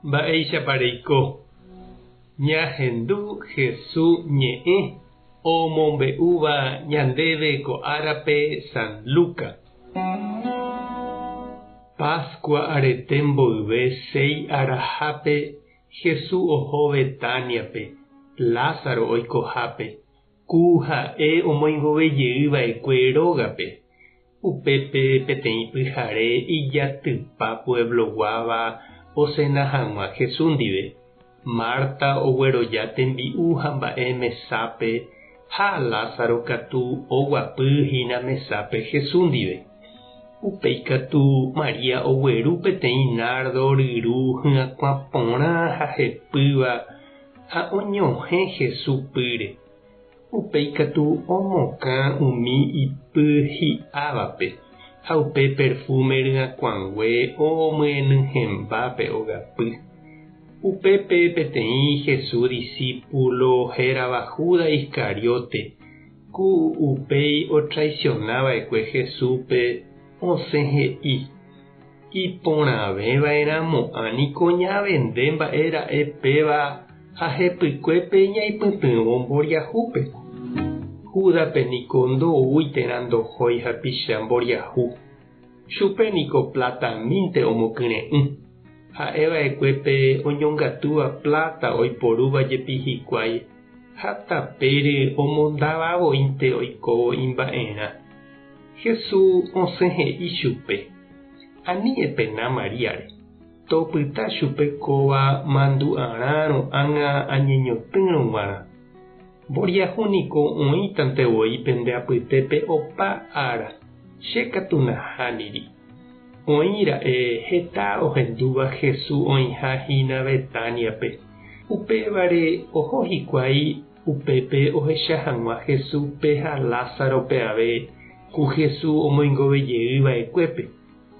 Mba'eichapareiko ñahendu Jesús ñe'ẽ omombe'úva ñandéve ko árape San Luca. Pascua arete mboyve 6 arahápe Jesús oho Betániape, Lázaro oikohápe, ku ha'e omoingovejeýva'ekue rógape. Upépe peteĩ pyhare ijatypa puebloguáva osẽna hag̃ua Jesús ndive. Marta ogueroja tembi'u ha mba'e mesápe, ha Lázaro katu oguapýhína mesápe Jesús ndive. Upéi katu Maria ogueru peteĩ nardo ryru hyakuã porã ha hepýva ha oñohẽ Jesús pýre. Upéi katu omokã umi ipy hi'ávape ha upe perfume ryakuãngue omyenyhẽmbápe ogapy. Upépe peteĩ Jesús discípulo hérava Judas Iscariote, ku upéi otraicionava'ekue Jesúspe osẽ he'i: iporãvéva'erãmo'ãniko ñavende mba'era'e péva ha hepykuépe ñaipytyvõ mboriahúpe. Judapeniko ndoúitera ndohói hapicha mboriahu. Chupeniko platamínte omokyre'ỹ. Ha'eva'ekuépe oñongatúva plata oiporúvajepi hikuái ha tapére omondavavoínte oikóvo imba'erã. Jesús osẽ he'i chupe: ani'ẽpena Mariáre, topyta chupe kóva mandu'arãrõ ág̃a añeñotỹrõ g̃uarã. Mboriahuniko oĩtantevoi pende apytépe opa ára, che katu nahániri. Oĩra'e heta ohendúva Jesús oĩhahína Betániape. Upévare oho hikuái upépe ohecha hag̃ua Jesúspe ha Lázarope ave ku Jesús omoingovejeýva'ekuépe.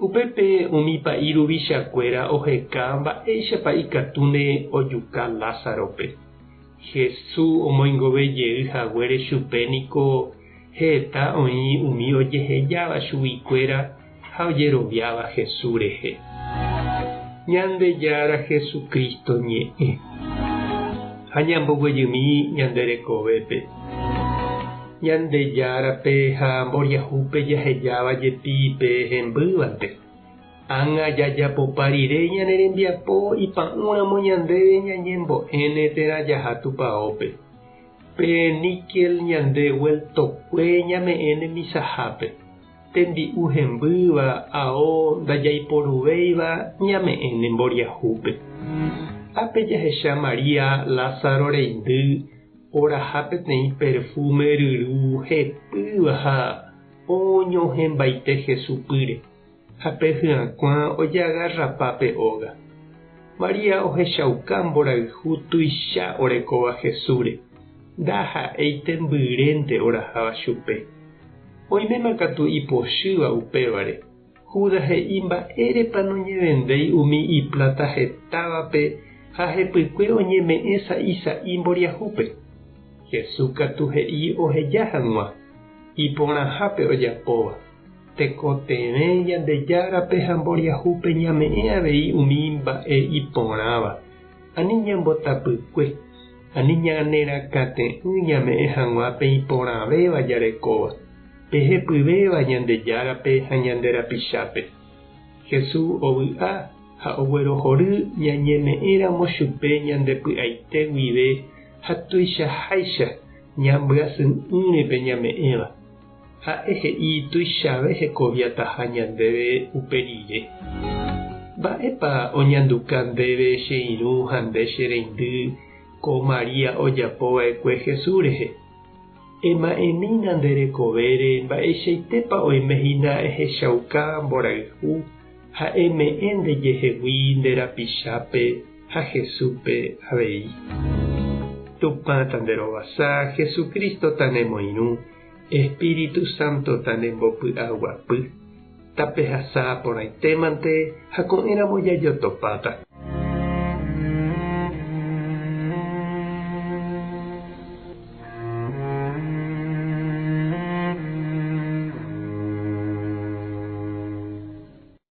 Upépe umi pa'i ruvichakuéra oheka mba'éichapa ikatúne ojuka Lázarope. Jesús omoingovejeýhaguére chupéniko heta oĩ umi ojehejáva chuguikuéra ha ojeroviáva Jesús rehe. Ñandejára Jesucristo ñe'ẽ ha ñamboguejymi ñanderekovépe. Ñandejárape ha mboriahúpe jahejáva jepípe hembývante. Ág̃a jajapopa rire ñane rembiapo ipa'ũramo ñandéve ñañembo'éne térã jaha tupãópe. Pe níquel ñande vueltokue ñame'ẽne misahápe. Tembi'u hembýva ao ndajaiporuvéiva ñame'ẽne mboriahúpe. Ápe jahecha Maria Lázaro reindy oraha peteĩ perfume ryru hepýva ha oñohẽmbaite Jesús pýre. Ha pe hyakuã ojaga rapápe óga. Maria ohechauka mborayhu tuicha orekóva Jesúsre. Ndaha'éite mbyrẽnte oraháva chupe. Oiméma katu ipochýva upévare. Judas he'i mba'érepa noñevendéi umi iplata hetávape ha hepykue oñeme'ẽ sa'i mboriahúpe. Jesús katu he'i oheja hag̃ua, iporãhápe ojapóva. Tekotevẽ ñandejárape ha mboriahúpe ñame'ẽ avei umi mba'e iporãva. Ani ñambotapykue, ani ñanerakate'ỹ ñame'ẽ hag̃uápe iporãvéva jarekóva. Pehepyvéva ñandejárape ha ñanderapichápe. Jesús ovy'a ha oguerohory ñañeme'ẽramo chupe ñandepy'aite guive ha tuichaháicha ñambyasý'ỹrepe ñame'ẽva. Ha'e he'i tuichave hekoviataha ñandéve uperire. Mba'épa oñanduka ndéve che irũ ha nde che reindy ko Maria ojapova'ekue Jesús rehe. Ema'ẽmína nderekovére mba'eichaitépa oimehína ehechauka mborayhu ha eme'ẽ ndejehegui nderapichápe ha Jesúspe avei. Tupã tanderovasa Jesucristo tanemoirũ, Espíritu Santo tanembopy'aguapy. Tapehasa porãitémante ha ko'ẽramo jajotopáta.